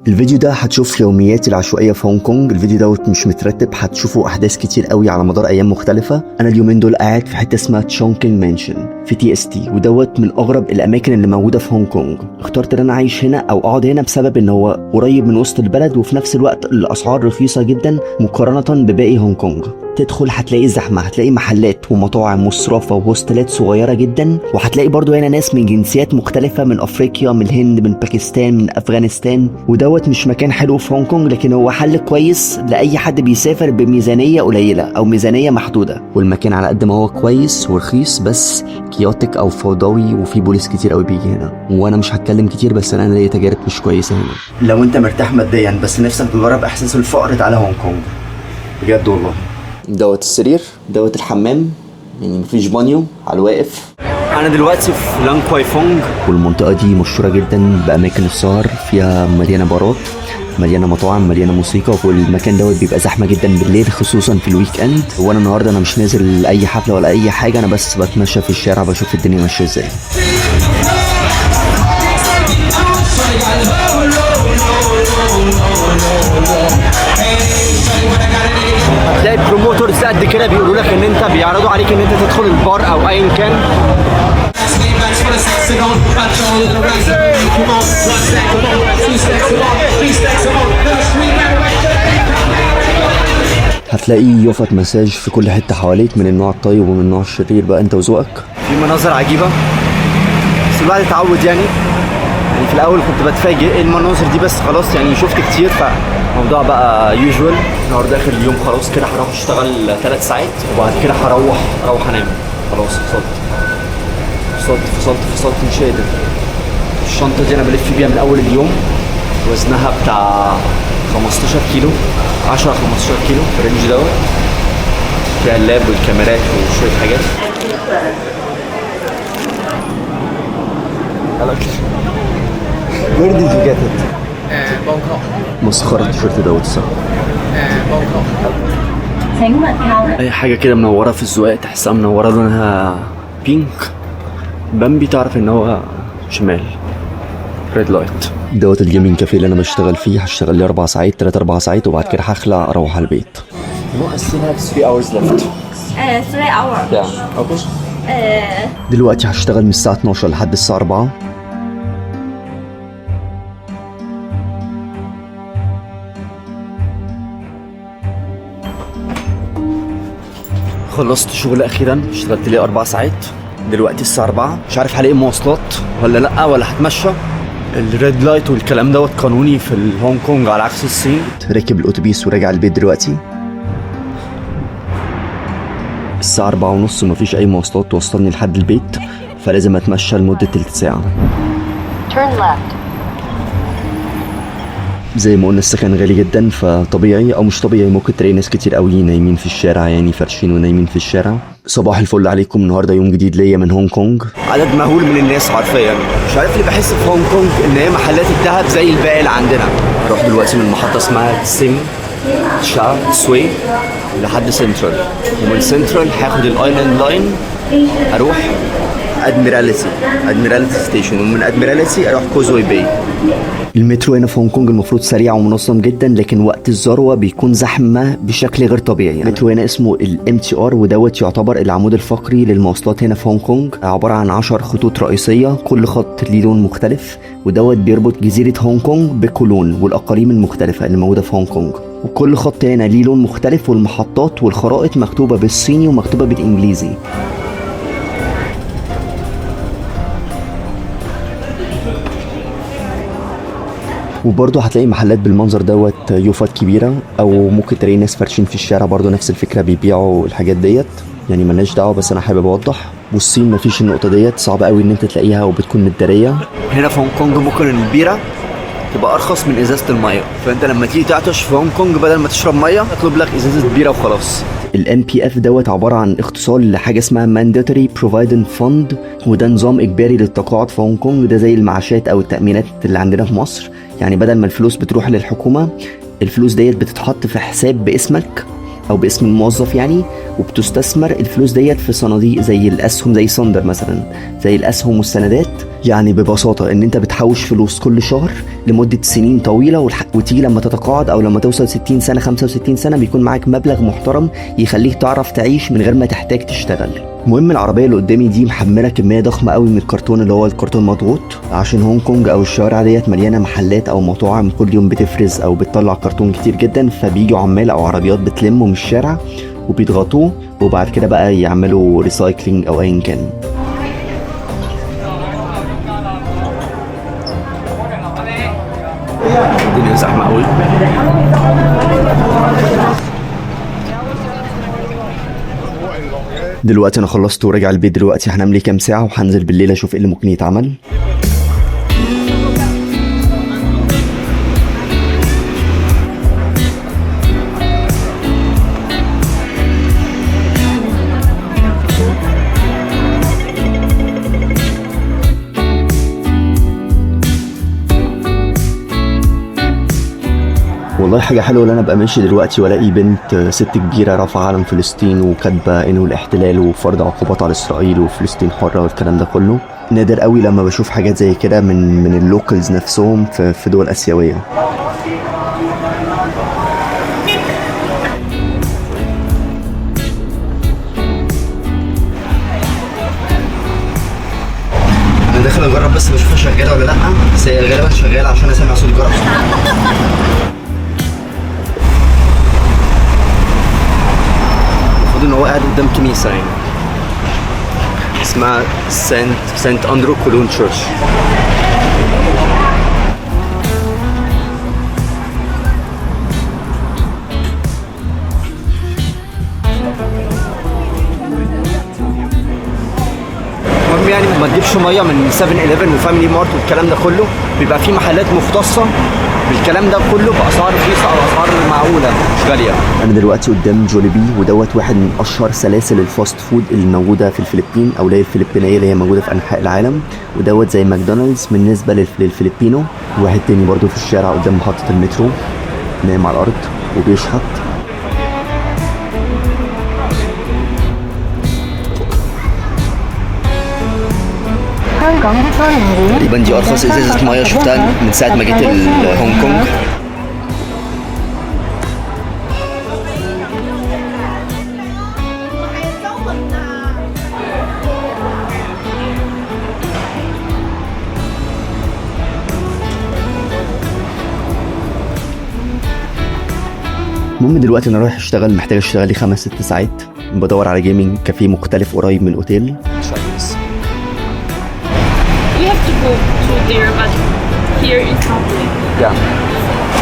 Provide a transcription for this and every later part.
الفيديو ده هتشوف يومياتي العشوائيه في هونج كونج. الفيديو دوت مش مترتب، هتشوفوا احداث كتير قوي على مدار ايام مختلفه. انا اليومين دول قاعد في حته اسمها تشونكينج مانشن في TST، ودوت من اغرب الاماكن اللي موجوده في هونج كونج. اخترت ان انا عايش هنا او اقعد هنا بسبب ان هو قريب من وسط البلد، وفي نفس الوقت الاسعار رخيصه جدا مقارنه بباقي هونج كونج. تدخل هتلاقي زحمه، هتلاقي محلات ومطاعم وصرافه وهوستلات صغيره جدا، وهتلاقي برضو هنا ناس من جنسيات مختلفه، من افريقيا، من الهند، من باكستان، من افغانستان. ودوت مش مكان حلو في هونج كونج، لكن هو حل كويس لاي حد بيسافر بميزانيه قليله او ميزانيه محدوده. والمكان على قد ما هو كويس ورخيص بس كيوتك او فوضوي، وفي بوليس كتير قوي بيجي هنا. وانا مش هتكلم كتير، بس انا ليا تجارب مش كويسه هنا. لو انت مرتاح ماديا بس نفسك تجرب احساس الفقر، تعالى هونج كونج بجد والله. دوت السرير، دوت الحمام، يعني مفيش بانيو على الواقف. انا دلوقتي في لانغ كواي فونج، والمنطقه دي مشهوره جدا باماكن السهر، فيها مليانه بارات، مليانه مطاعم، مليانه موسيقى. والمكان دوت بيبقى زحمه جدا بالليل، خصوصا في الويك اند. وانا النهارده انا مش نازل اي حفله ولا اي حاجه، انا بس بتمشى في الشارع بشوف الدنيا ماشيه ازاي. هتلاقي بروموتورز قد كده بيقولوا لك ان انت بيعرضوا عليك ان انت تدخل البار او ايا كان. هتلاقي يوفط مساج في كل حته حواليك، من النوع الطيب ومن النوع الشرير، بقى انت وذوقك. في مناظر عجيبه بس الواحد اتعود يعني في الاول كنت بتفاجئ ايه المناظر دي، بس خلاص يعني شفت كتير فالموضوع بقى يوجوال. النهارده اخر اليوم خلاص كده، هروح اشتغل 3 ساعات وبعد كده هروح انام. خلاص فصلت مش قادر. الشنطه دي انا بلف بيها من اول اليوم، وزنها بتاع 15 كيلو، 10 15 كيلو في الرينج دوت. فيها اللاب والكاميرات وشويه حاجات. Where did you get it? Bangkok. مسخرة التيشيرت دوت الصراحة. Bangkok. أي حاجة كده منورة في الزوايا، تحسها منورة لونها بينك. بامبي تعرف إن هو شمال. ريد لايت. دوت الجيمنج كافيه اللي أنا بشتغل فيه، هشتغل لي 4 ساعات 3-4 ساعات وبعد كده هخلع أروح على البيت. I still have 3 hours left. 3 hours. Yeah. Okay. دلوقتي هشتغل من الساعة 12 لحد الساعة 4. خلصت شغل اخيرا، اشتغلت لي 4 ساعات. دلوقتي الساعه 4، مش عارف هلاقي مواصلات ولا لا ولا هتمشى. الريد لايت والكلام دوت قانوني في هونج كونج على عكس الصين. راكب الاتوبيس وراجع البيت دلوقتي. الساعه 4:30 ومفيش اي مواصلات توصلني لحد البيت، فلازم اتمشى لمده 3 ساعة. Turn left. زي ما قلنا السكن غالي جدا، فطبيعي او مش طبيعي ممكن تلاقي ناس كتير قوي نايمين في الشارع، يعني فرشين ونايمين في الشارع. صباح الفل عليكم، النهارده يوم جديد ليا من هونج كونج. عدد مهول من الناس حرفيا، مش عارف ليه بحس في هونج كونج ان هي محلات الذهب زي الباقي اللي عندنا. هروح دلوقتي من محطه اسمها سيم شا سوي لحد سنترال، ومن سنترال هاخد الايلاند لاين اروح ادميراليتي ستيشن، ومن ادميراليتي اروح كوزوي باي. المترو هنا في هونج كونج المفروض سريع ومنظم جدا، لكن وقت الذروه بيكون زحمه بشكل غير طبيعي. المترو هنا اسمه MTR، ودوت يعتبر العمود الفقري للمواصلات هنا في هونج كونج. عباره عن 10 خطوط رئيسيه، كل خط ليه لون مختلف، ودوت بيربط جزيره هونج كونج بكولون والاقاليم المختلفه اللي موجوده في هونج كونج. وكل خط هنا ليه لون مختلف، والمحطات والخرائط مكتوبه بالصيني ومكتوبه بالانجليزي. وبرضه هتلاقي محلات بالمنظر دوت، يوفط كبيره، او ممكن تلاقي ناس فرشين في الشارع برضه نفس الفكره بيبيعوا الحاجات ديت، يعني مالناش دعوه، بس انا حابب اوضح. والصين مفيش النقطه ديت، صعب قوي ان انت تلاقيها وبتكون متداريه. هنا في هونج كونج ممكن البيره تبقى ارخص من ازازه الميه، فانت لما تيجي تعطش في هونج كونج بدل ما تشرب ميه اطلب لك ازازه بيره وخلاص. MPF دوت عباره عن اختصار لحاجه اسمها Mandatory Provident Fund، وده نظام اجباري للتقاعد في هونج كونج. ده زي المعاشات او التامينات اللي عندنا في مصر، يعني بدل ما الفلوس بتروح للحكومه، الفلوس ديت بتتحط في حساب باسمك او باسم الموظف يعني، وبتستثمر الفلوس ديت في صناديق زي الاسهم، زي صندر مثلا، زي الاسهم والسندات. يعني ببساطه ان انت بتحوش فلوس كل شهر لمدة سنين طويلة، وتيجي لما تتقاعد او لما توصل 60 سنة 65 سنة بيكون معاك مبلغ محترم يخليك تعرف تعيش من غير ما تحتاج تشتغل. المهم العربية اللي قدامي دي محملة كمية ضخمة قوي من الكرتون اللي هو الكرتون مضغوط، عشان هونج كونج او الشوارع ديت مليانة محلات او مطاعم كل يوم بتفرز او بتطلع كرتون كتير جدا، فبيجوا عمال او عربيات بتلمه من الشارع وبيضغطوه وبعد كده بقى يعملوا ريسايكلينج او ايا كان. الدنيا زحمة قوي. دلوقتي انا خلصت وراجع البيت. دلوقتي هنام لي كام ساعة وهنزل بالليل اشوف ايه اللي ممكن يتعمل. والله حاجة حلوة ان انا ابقى ماشي دلوقتي والاقي بنت ست كبيرة رافعة علم فلسطين وكاتبة انه الاحتلال وفرض عقوبات على اسرائيل وفلسطين حرة والكلام ده كله. نادر قوي لما بشوف حاجات زي كده من اللوكلز نفسهم في دول اسيوية. انا داخل اجرب بس بشوفها شغالة ولا لا، بس هي غالبا شغالة عشان انا سامع صوت جرس. ان هو قاعد قدام كنيسة يعني اسمها سانت اندرو كولون تشيرش. المهم يعني ما تجيبش ميه من 7-11 وفاميلي مارت والكلام ده كله، بيبقى في محلات مختصة بالكلام ده كله باسعار رخيصه او اسعار معقوله مش غاليه. انا دلوقتي قدام جوليبي ودوت واحد من اشهر سلاسل الفاست فود اللي موجوده في الفلبين او اللي هي الفلبينيه اللي هي موجوده في انحاء العالم، ودوت زي ماكدونالدز بالنسبه للفلبينو. واحد تاني برضو في الشارع قدام محطه المترو نايم على الارض وبيشحت. تقريبا دي ارخص ازازه ميه شفتها من ساعه ما جيت هونج كونج. المهم دلوقتي انا رايح اشتغل، محتاج اشتغل لي 5-6 ساعات، بدور على جيمنج كافيه مختلف قريب من الاوتيل.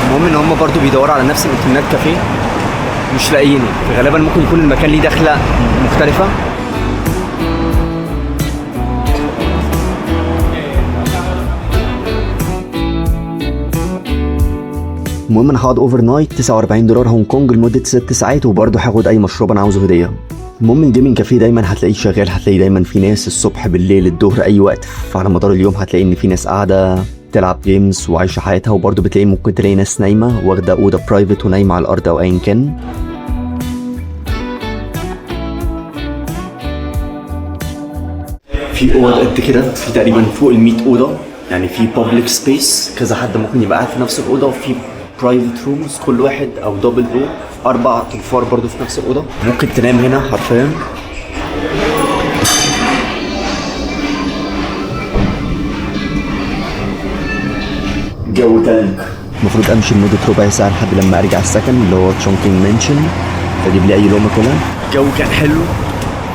المهم ان هم برضو بيدوروا على نفس الانترنت كافيه مش لاقيينه، غالبا ممكن يكون المكان ليه دخله مختلفه. المهم انا هقعد اوفر نايت $49 هونج كونج لمده 6 ساعات، وبرضه هاخد اي مشروب انا عاوزه هديه. المهم الجيمنج كافيه دايما هتلاقيه شغال، هتلاقي دايما في ناس الصبح بالليل الظهر اي وقت، فعلى مدار اليوم هتلاقي ان في ناس قاعده تلعب جيمز وعايشه حياتها، وبرضه بتلاقي ممكن تلاقي ناس نايمه واخده اوضه برايفت ونايمه على الارض او ايا كان. في اوض قد كده، في تقريبا فوق ال100 اوضه، يعني في بابليك سبيس كذا حد ممكن يبقى قاعد في نفس الاوضه، وفي برايفت رومز كل واحد او دبل روم 4 انفار برضه في نفس الاوضه، ممكن تنام هنا حرفيا. جو تلج. المفروض امشي لمده ربع ساعه لحد لما ارجع السكن اللي هو تشونكينج مانشن، فاجيب لي اي لقمه كلها. الجو كان حلو،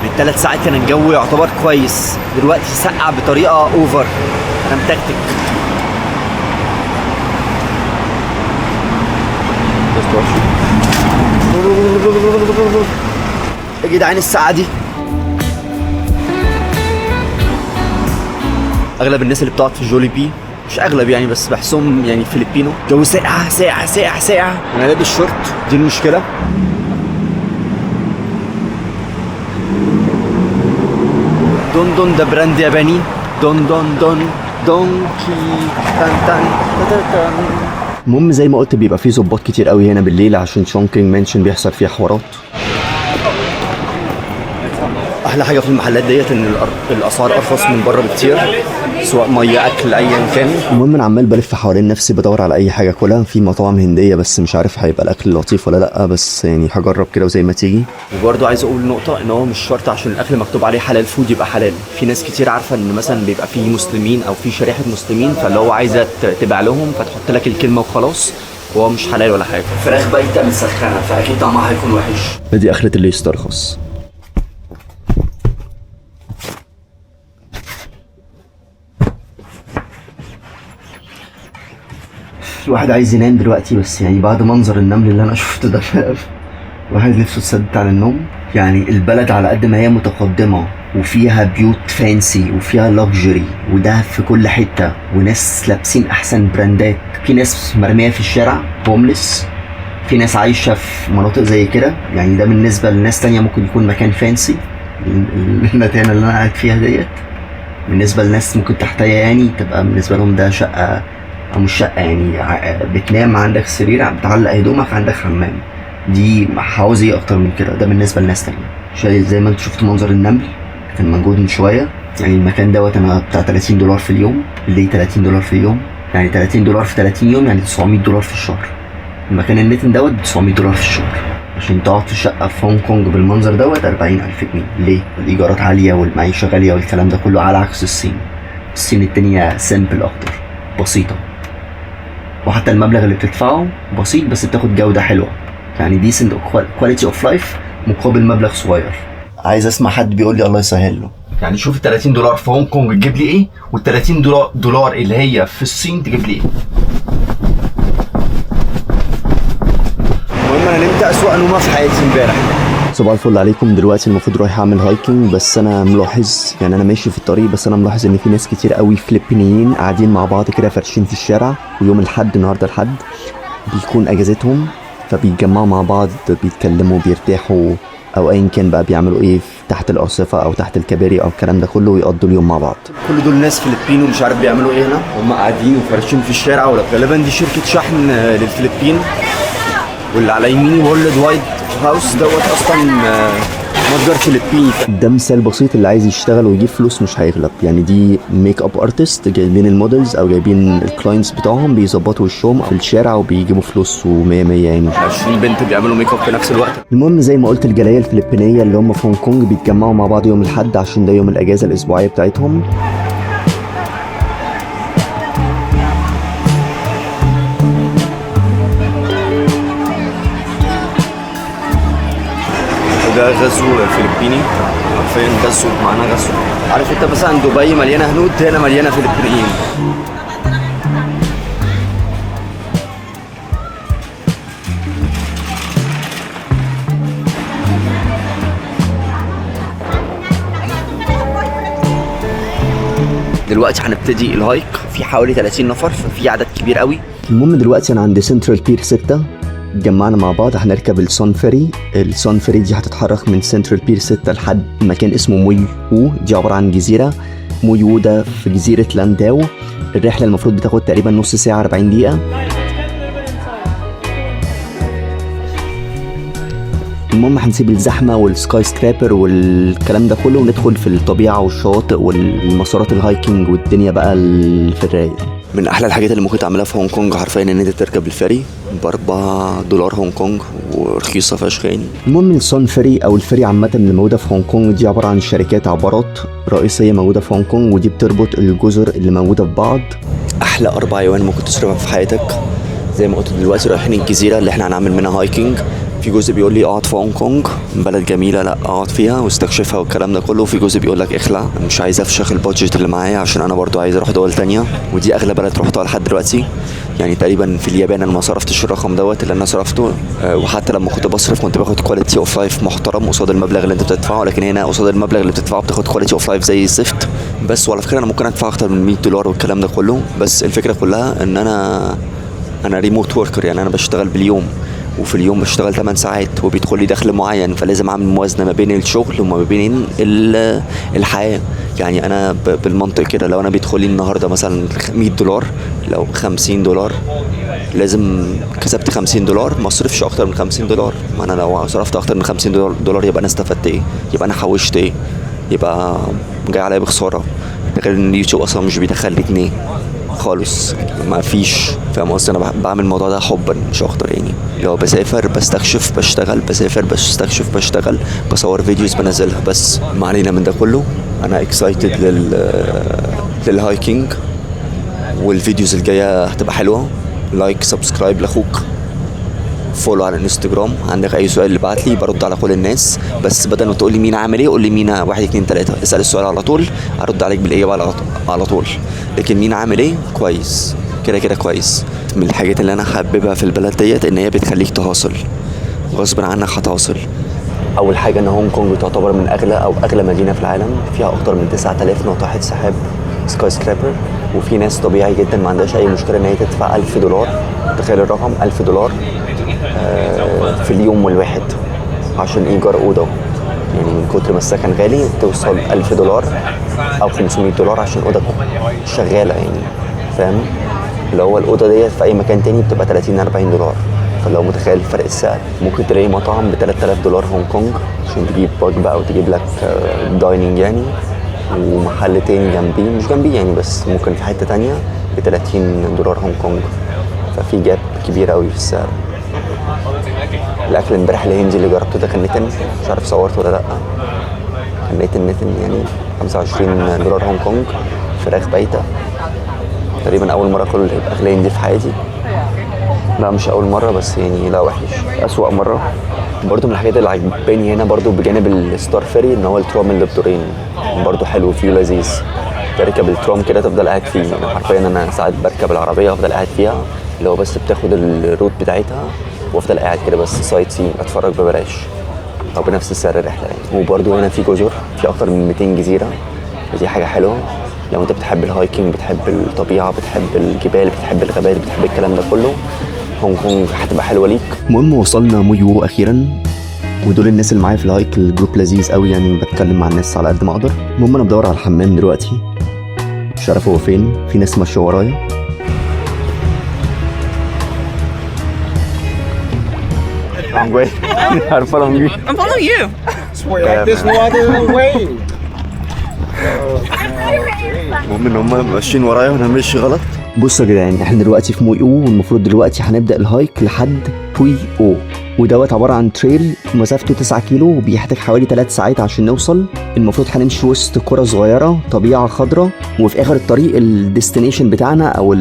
من 3 ساعات كان الجو يعتبر كويس، دلوقتي سقع بطريقه اوفر، انا متكتك. يا جدعان الساعه دي اغلب الناس اللي بتقعد في جوليبي، مش اغلب يعني بس بحسهم يعني فيلبينو، جو ساقع ساقع ساقع ساقع. انا لابس شورت، دي المشكله. دون دون ده براند ياباني، دون دون دون دونكي تان تان تان. المهم زي ما قلت بيبقى فيه ظباط كتير قوي هنا بالليل عشان تشونكينج مانشن بيحصل فيها حوارات. احلى حاجه في المحلات ديت ان الاسعار ارخص من بره بكتير، سواء ميه اكل ايا كان. المهم انا عمال بلف حوالين نفسي بدور على اي حاجه كلها في مطاعم هنديه، بس مش عارف هيبقى الاكل لطيف ولا لا، بس يعني هجرب كده وزي ما تيجي. وبرده عايز اقول نقطه ان هو مش شرط عشان الاكل مكتوب عليه حلال فود يبقى حلال. في ناس كتير عارفه ان مثلا بيبقى فيه مسلمين او في شريحه مسلمين، فاللي هو عايزه تبيع لهم فتحط لك الكلمه وخلاص، وهو مش حلال ولا حاجه. الفراخ بايته متسخنه فاكيد طعمها هيكون وحش. دي اخره اللي يسترخص. الواحد عايز ينام دلوقتي، بس يعني بعد منظر النمل اللي انا شفته ده الواحد نفسه اتسدد على النوم. يعني البلد على قد ما هي متقدمة وفيها بيوت فانسي وفيها لوكجري وده في كل حتة، وناس لابسين احسن براندات، في ناس مرمية في الشارع هوملس، في ناس عايشة في مناطق زي كده. يعني ده بالنسبة لناس تانية ممكن يكون مكان فانسي، المتانة اللي انا قاعد فيها ديت بالنسبة لناس ممكن تحتيا يعني تبقى بالنسبة لهم ده شقة او مش شقه. يعني بتنام عندك سرير، بتعلق هدومك، عندك حمام. دي عاوز ايه اكتر من كده؟ ده بالنسبه لناس تانية. شايف زي ما انت شفت منظر النمل كان موجود من شويه. يعني المكان دوت انا بتاع $30 في اليوم. ليه $30 في اليوم؟ يعني $30 في 30 يوم يعني $900 في الشهر. المكان النتن دوت $900 في الشهر عشان تقعد في شقه في هونج كونج بالمنظر دوت 40,000 جنيه. ليه؟ الايجارات عاليه والمعيشه غاليه والكلام ده كله، على عكس الصين. الصين الدنيا سيمبل اكتر، بسيطه، وحتى المبلغ اللي بتدفعه بسيط بس بتاخد جودة حلوة. يعني decent quality of life مقابل مبلغ صغير. عايز اسمع حد بيقول لي الله يسهل له. يعني شوف $30 في هونج كونج تجيب لي ايه، $30 اللي هي في الصين تجيب لي ايه. المهم انا نمت اسوأ نومة في حياتي امبارح. صباح الفل عليكم. دلوقتي المفروض رايح اعمل هايكنج، بس انا ملاحظ، يعني انا ماشي في الطريق بس انا ملاحظ ان في ناس كتير قوي فلبينيين قاعدين مع بعض كده فرشين في الشارع. ويوم الحد النهارده الحد بيكون اجازتهم، فبيتجمعوا مع بعض بيتكلموا بيرتاحوا او ايا كان بقى بيعملوا ايه تحت الارصفه او تحت الكباري او الكلام ده كله، ويقضوا اليوم مع بعض. كل دول ناس فلبين ومش عارف بيعملوا ايه هنا، هم قاعدين وفرشين في الشارع. ولا غالبا دي شركه شحن للفلبين. واللي على يميني وورلد وايد هاوس دوت اصلا متجر فلبيني. ده مثال بسيط، اللي عايز يشتغل ويجيب فلوس مش هيغلب. يعني دي ميك اب ارتست جايبين المودلز او جايبين الكلاينتس بتوعهم بيظبطوا وشهم في الشارع وبيجيبوا فلوس ومية مية. يعني 20 بنت بيعملوا ميك اب في نفس الوقت. المهم زي ما قلت الجاليه الفلبينيه اللي هم في هونج كونج بيتجمعوا مع بعض يوم الاحد عشان ده يوم الاجازه الاسبوعيه بتاعتهم. ده غزو فلبيني، حرفيا غزو بمعنى غزو. عارف انت مثلا دبي مليانه هنود، هنا مليانه فلبينيين. دلوقتي هنبتدي الهايك، في حوالي 30 نفر ففي عدد كبير قوي. المهم دلوقتي انا عند سنترال بير 6 اتجمعنا مع بعض، هنركب السون فيري. السون فيري دي هتتحرك من سنترال بير 6 لحد مكان اسمه موي وو. دي عبارة عن جزيرة. موي وو ده في جزيرة لانداو. الرحلة المفروض بتاخد تقريبا نص ساعة 40 دقيقة. المهم هنسيب الزحمة والسكاي سكرابر والكلام ده كله وندخل في الطبيعة والشواطئ والمسارات الهايكنج والدنيا بقى في الرايق. من احلى الحاجات اللي ممكن تعملها في هونج كونج حرفيا ان انت تركب الفيري $4 هونج كونج، ورخيصه فشخ يعني. المهم السون فيري او الفيري عامه اللي موجوده في هونج كونج دي عباره عن شركات عبارات رئيسيه موجوده في هونج كونج، ودي بتربط الجزر اللي موجوده ببعض. احلى 4 أيام ممكن تصرفها في حياتك. زي ما قلت دلوقتي رايحين الجزيره اللي احنا هنعمل منها هايكنج. في جزء بيقول لي اقعد في هونج كونج بلد جميله، لا اقعد فيها واستكشفها والكلام ده كله. وفي جزء بيقول لك اخلع، مش عايز افشخ البادجت اللي معايا عشان انا برضو عايز اروح دول تانية. ودي اغلى بلد رحتها لحد دلوقتي. يعني تقريبا في اليابان انا ما صرفتش الرقم دوت اللي انا صرفته، وحتى لما كنت بصرف كنت باخد كواليتي اوف لايف محترم قصاد المبلغ اللي انت بتدفعه. لكن هنا قصاد المبلغ اللي بتدفعه بتاخد كواليتي اوف لايف زي الزفت. بس وعلى فكره انا ممكن ادفع اكتر من $100 والكلام ده كله. بس الفكره كلها ان انا ريموت وركر، يعني انا بشتغل باليوم، وفي اليوم بشتغل 8 ساعات وبيدخل لي دخل معين، فلازم اعمل موازنه ما بين الشغل وما بين الحياه. يعني انا بالمنطق كده لو انا بيدخل لي النهارده مثلا $100 لو $50 لازم كسبت $50 ما اصرفش اكتر من $50. ما انا لو صرفت اكتر من $50 يبقى انا استفدت ايه؟ يبقى انا حوشت ايه؟ يبقى جاي عليا بخساره. غير ان اليوتيوب اصلا مش بيدخل لي جنيه خالص، ما فيش. فاهم قصدي؟ انا بعمل الموضوع ده حبا مش اكتر يعني. لو بسافر بستكشف بشتغل، بسافر بستكشف بشتغل، بصور فيديوز بنزلها. بس ما علينا من ده كله، انا اكسايتد للهايكينج، والفيديوز الجايه هتبقى حلوه. لايك سبسكرايب لاخوك، فولو على الانستجرام. عندك اي سؤال ابعت لي، برد على كل الناس. بس بدل ما تقول لي مين عامل ايه قول لي مين 1 2 3. اسال السؤال على طول هرد عليك بالاجابه على طول. لكن مين عامل ايه كويس كده كده كويس. من الحاجات اللي انا حاببها في البلد ديت ان هي بتخليك تواصل، غصب عنك هتواصل. اول حاجه ان هونج كونج تعتبر من اغلى مدينه في العالم، فيها اكتر من 9000 ناطحه سحاب سكاي سكرابر. وفي ناس طبيعي جدا ما عندهاش اي مشكله ان هي تدفع $1000. تخيل الرقم $1000 في اليوم الواحد عشان ايجار اوضه. يعني من كتر ما السكن غالي توصل $1000 او $500 عشان اوضه شغاله يعني. فاهم؟ اللي هو الاوضه ديت في اي مكان تاني بتبقى $30-40. فلو متخيل فرق السعر، ممكن تلاقي مطعم $3000 هونج كونج عشان تجيب وجبه او تجيب لك دايننج يعني، ومحل تاني جنبيه مش جنبيه يعني بس ممكن في حته تانيه $30 هونج كونج. ففي جاب كبير قوي في السعر. الاكل امبارح الهندي اللي جربته ده كان نتن، مش عارف صورت ولا لا. كان نتن يعني $25 هونج كونج، فراخ بايته. تقريبا اول مره اكل اكل هندي في حياتي. لا مش اول مره بس يعني لا وحش، اسوأ مره. برضو من الحاجات اللي عجباني هنا برضو بجانب الستار فيري ان هو الترام اللي بدورين برضو حلو فيه لذيذ. تركب الترام كده تفضل قاعد فيه. يعني حرفيا انا ساعات بركب العربيه افضل قاعد فيها، اللي هو بس بتاخد الروت بتاعتها وافضل قاعد كده بس سايت سين اتفرج ببلاش او بنفس السعر الرحله يعني. وبرضو هنا في جزر، في اكتر من 200 جزيره، ودي حاجه حلوه لو انت بتحب الهايكنج، بتحب الطبيعه، بتحب الجبال، بتحب الغابات، بتحب الكلام ده كله، هونج كونج هتبقى حلوه ليك. المهم وصلنا مويو اخيرا، ودول الناس اللي معايا في الهايك. الجروب لذيذ قوي يعني، بتكلم مع الناس على قد ما اقدر. المهم انا بدور على الحمام دلوقتي، مش عارف هو فين. في ناس ماشيه ورايا. I'm waiting. I'm following you. I'm following you. Like this water way. المهم ان هم ماشيين ورايا وانا ماشي غلط. بصوا يا جدعان، احنا دلوقتي في موي او، والمفروض دلوقتي هنبدا الهايك لحد بوي او. ودوت عباره عن تريل مسافته 9 كيلو وبيحتاج حوالي 3 ساعات عشان نوصل. المفروض هنمشي وسط قرى صغيره، طبيعه خضراء، وفي اخر الطريق الديستنيشن بتاعنا او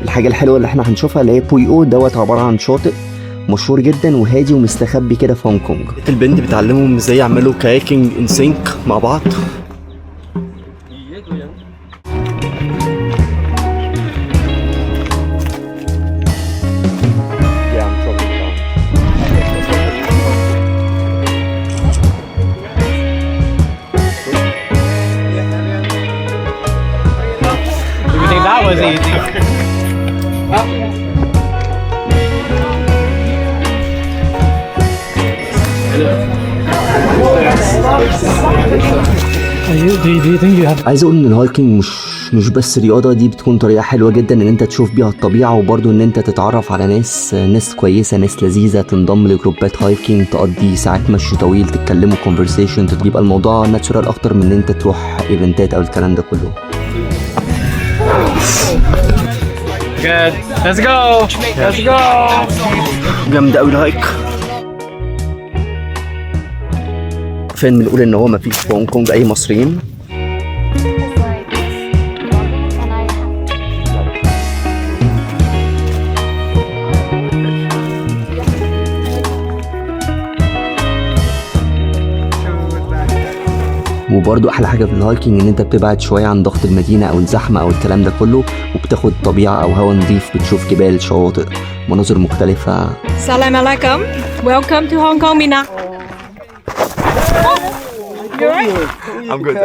الحاجه الحلوه اللي احنا هنشوفها اللي هي بوي او. دوت عباره عن شاطئ مشهور جدا وهادي ومستخبي كده في هونج كونج. البنت بتعلمهم ازاي يعملوا كايكنج ان سينك مع بعض. You think that was easy? Do you think you have... عايز اقول ان الهايكنج مش بس رياضه، دي بتكون طريقه حلوه جدا ان انت تشوف بيها الطبيعه، وبرضه ان انت تتعرف على ناس كويسه، ناس لذيذه، تنضم لجروبات هايكنج، تقضي ساعات مشي طويل، تتكلموا كونفرسيشن، تبقى الموضوع ناتشورال اكتر من ان انت تروح ايفنتات او الكلام ده كله. Good. Let's go. Let's go. جامد قوي الهايك. فين بنقول ان هو ما فيش في هونج كونج اي مصريين. وبرضو احلى حاجه في الهايكنج ان انت بتبعد شويه عن ضغط المدينه او الزحمه او الكلام ده كله، وبتاخد طبيعه او هواء نظيف، بتشوف جبال، شواطئ، مناظر مختلفه. Salam alaikum. Welcome to Hong Kong, Mina. You alright? I'm good.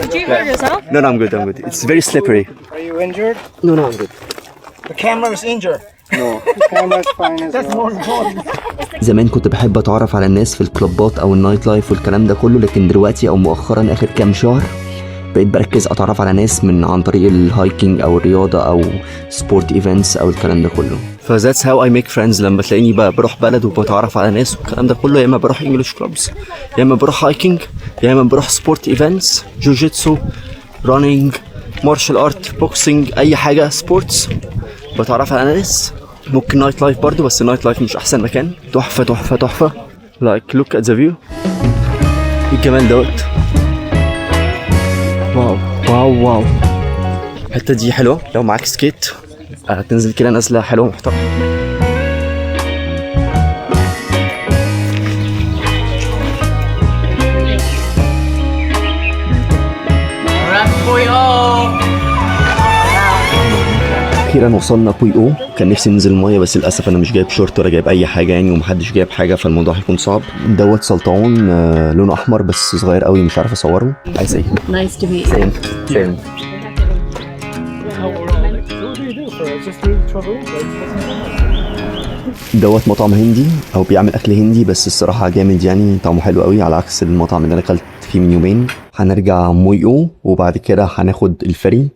Did you hurt yourself? No, I'm good. It's very slippery. Are you injured? No, I'm good. The camera is injured. No. The camera is fine as well. That's more important. زمان كنت بحب اتعرف على الناس في الكلوبات او النايت لايف والكلام ده كله، لكن دلوقتي او مؤخرا اخر كام شهر بقيت بركز اتعرف على ناس عن طريق الهايكنج او الرياضه او سبورت ايفنتس او الكلام ده كله. فذاتس هاو اي ميك فريندز. لما تلاقيني بقى بروح بلد وبتعرف على ناس والكلام ده كله، يا اما بروح انجلش كلوبز، يا اما بروح هايكنج، يا اما بروح سبورت ايفنتس، جوجيتسو، رانينج، مارشال ارت، بوكسينج، اي حاجه سبورتس بتعرف على ناس. ممكن نايت لايف برضو، بس النايت لايف مش احسن مكان. تحفه تحفه تحفه. لايك لوك ات ذا فيو. ايه الجمال دوت. واو واو واو. الحته دي حلوه لو معاك سكيت هتنزل كده نازله حلوه محترمه. اخيرا وصلنا بوي او. كان نفسي ننزل الميه بس للاسف انا مش جايب شورت ولا جايب اي حاجه يعني، ومحدش جايب حاجه فالموضوع هيكون صعب. دوت سلطعون لونه احمر بس صغير قوي مش عارف اصوره. عايز ايه؟ Nice to meet you. سيم. دوت مطعم هندي او بيعمل اكل هندي بس الصراحه جامد يعني، طعمه حلو قوي على عكس المطعم اللي انا اكلت فيه من يومين. هنرجع موي او وبعد كده هناخد الفري.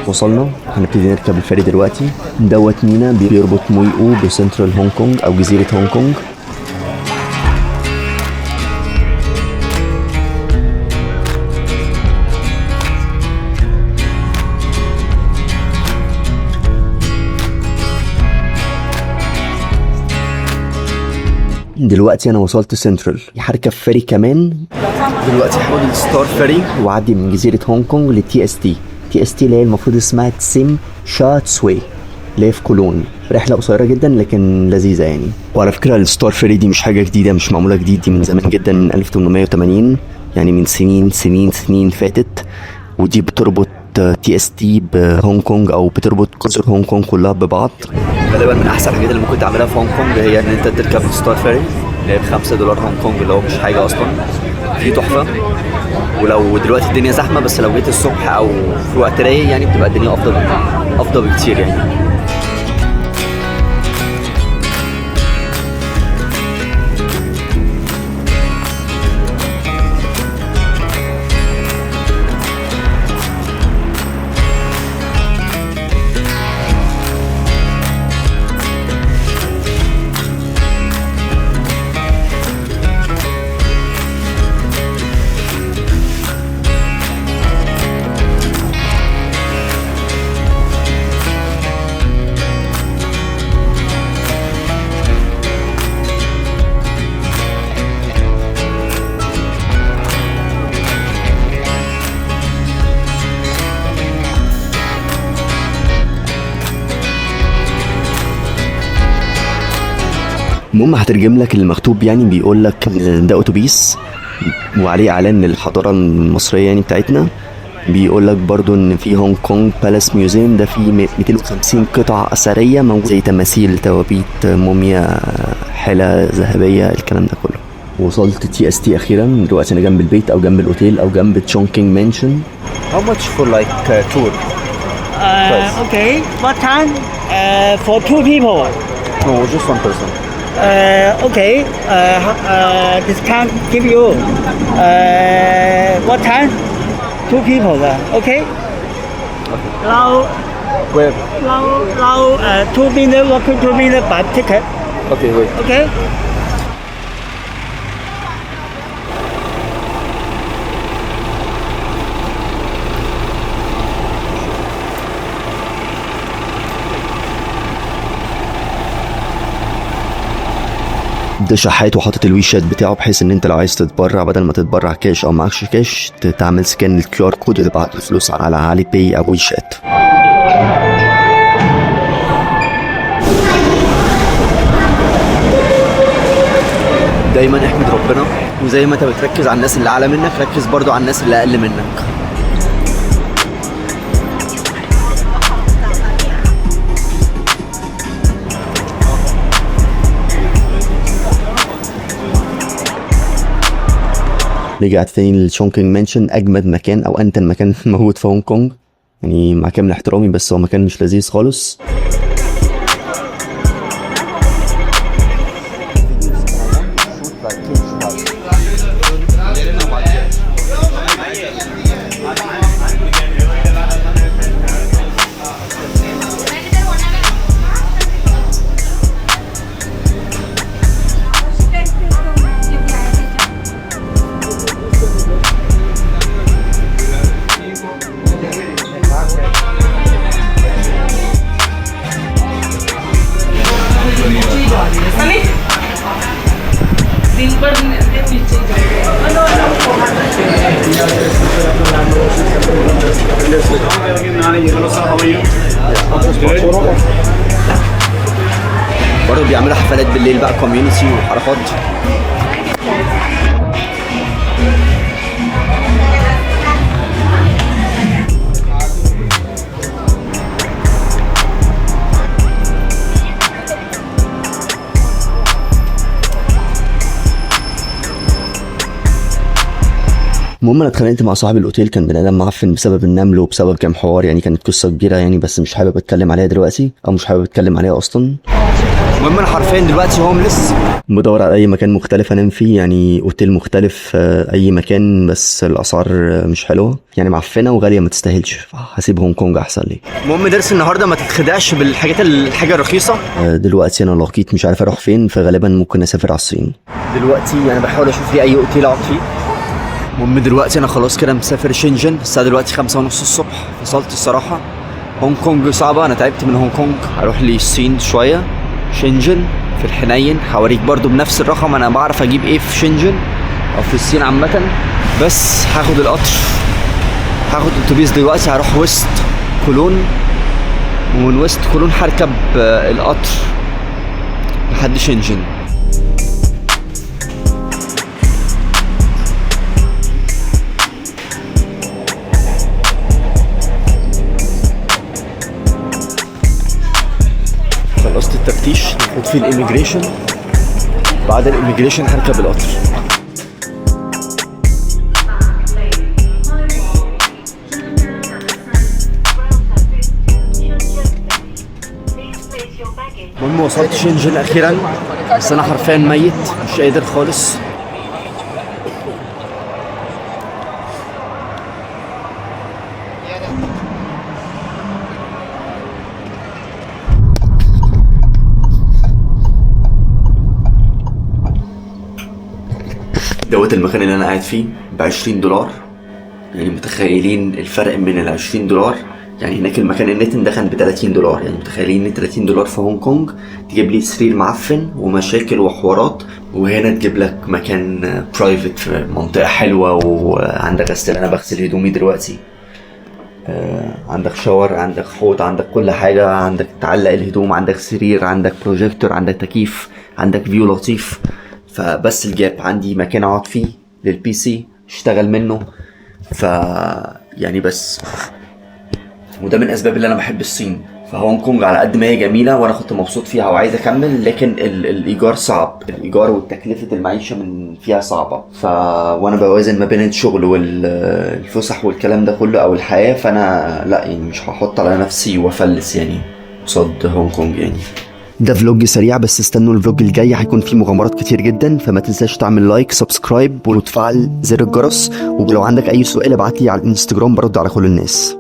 وصلنا هنبتدي نركب الفري دلوقتي. دوت مينا بيربط موي او بسنترال هونج كونج او جزيره هونج كونج. دلوقتي انا وصلت سنترال، هركب فري كمان. دلوقتي هاخد الستار فري واعدي من جزيره هونج كونج للتي اس تي. تي اس تي اللي هي المفروض اسمها تسيم شا تسوي اللي هي في كولون. رحله قصيره جدا لكن لذيذه يعني. وعلى فكره الستار فري دي مش حاجه جديده، مش معموله جديد، دي من زمان جدا من 1880 يعني من سنين فاتت. ودي بتربط تي اس تي بهونج كونج او بتربط جزر هونج كونج كلها ببعض. غالبا من احسن الحاجات اللي ممكن تعملها في هونج كونج هي ان انت تركب ستار فري اللي هي ب$5 هونج كونج اللي هو مش حاجه اصلا. دي تحفه. ولو دلوقتي الدنيا زحمه بس لو جيت الصبح او في وقت رايق يعني بتبقى الدنيا افضل بكتير يعني. المهم هترجم لك المكتوب يعني. بيقول لك ده اتوبيس وعليه اعلان للحضاره المصريه يعني بتاعتنا. بيقول لك برضو ان في هونج كونج بالاس ميوزيوم ده فيه 250 قطعه اثريه موجوده زي تماثيل، توابيت، موميا، حله ذهبيه، الكلام ده كله. وصلت تي اس تي اخيرا. دلوقتي انا جنب البيت او جنب الاوتيل او جنب تشونكينج مانشن. How much for like tour? Okay. What time? For 2 people. No, just one person. Okay. Discount give you. What time? 2 people. Okay. Now. Where? Now 2 minutes. Walking 2 minutes by ticket. Okay, wait. Okay. ده شحات وحاطط الويشات بتاعه بحيث ان انت لو عايز تتبرع بدل ما تتبرع كاش او معكش كاش تعمل سكان الكيو ار كود وتبعت الفلوس على علي باي او ويشات. دايما احمد ربنا، وزي ما انت بتركز على الناس اللي اعلى منك ركز برضو على الناس اللي اقل منك. رجعت تاني للشونكينج مانشن، اجمد مكان او انتن مكان موجود في هونج كونج. يعني مع كامل احترامي بس هو مكان مش لذيذ خالص. برضه بيعملوا حفلات بالليل بقى، كوميونيتي وحركات. المهم انا اتخانقت مع صاحب الاوتيل، كان بني ادم معفن بسبب النمل وبسبب كام حوار يعني، كانت قصه كبيره يعني، بس مش حابب اتكلم عليها دلوقتي او مش حابب اتكلم عليها اصلا. المهم انا حرفيا دلوقتي هوملس بدور على اي مكان مختلف انام فيه، يعني اوتيل مختلف اي مكان، بس الاسعار مش حلوه يعني، معفنه وغاليه ما تستاهلش، هسيب هونج كونج احسن لي. المهم درس النهارده ما تتخدعش بالحاجات الحاجه الرخيصه. دلوقتي انا لقيت مش عارف اروح فين، فغالبا ممكن اسافر على الصين. دلوقتي انا بحاول اشوف لي اي اوتيل اقعد فيه. المهم دلوقتي انا خلاص كده مسافر شنجن، الساعه دلوقتي 5:30 الصبح. فصلت الصراحه، هونج كونج صعبه، انا تعبت من هونج كونج. هروح لي الصين شويه، شنجن في الحنين، هوريك برضو بنفس الرقم انا بعرف اجيب ايه في شنجن او في الصين عامه. بس هاخد القطر، هاخد اتوبيس دلوقتي، هروح وسط كولون، ومن وسط كولون هركب القطر لحد شنجن. خلصت التفتيش، ناخد فيه الاميجريشن، بعد الاميجريشن هركب القطر. المهم وصلت شنجن اخيرا، بس انا حرفيا ميت مش قادر خالص. دوت المكان اللي انا قاعد فيه ب$20، يعني متخيلين الفرق من ال$20 يعني. هناك المكان النتن ده كان ب$30، يعني متخيلين ان $30 في هونج كونج تجيب لي سرير معفن ومشاكل وحوارات، وهنا تجيب لك مكان برايفت في منطقه حلوه، وعندك غسالة، انا بغسل هدومي دلوقتي، عندك شاور، عندك حوض، عندك كل حاجه، عندك تعلق الهدوم، عندك سرير، عندك بروجيكتور، عندك تكييف، عندك فيو لطيف. فبس الجاب عندي مكان اقعد فيه للبي سي اشتغل منه، يعني بس. وده من اسباب اللي انا بحب الصين. فهونج كونج على قد ما هي جميله وانا كنت مبسوط فيها وعايز اكمل، لكن الايجار صعب، الايجار وتكلفه المعيشه من فيها صعبه. وانا بوازن ما بين الشغل والفسح والكلام ده كله او الحياه، فانا لا يعني مش هحط على نفسي وافلس يعني قصاد هونج كونج يعني. ده فلوج سريع، بس استنوا الفلوج الجاي هيكون فيه مغامرات كتير جدا، فما تنساش تعمل لايك، سبسكرايب، وتفعل زر الجرس. ولو عندك اي سؤال ابعت لي على الانستجرام، برد على كل الناس.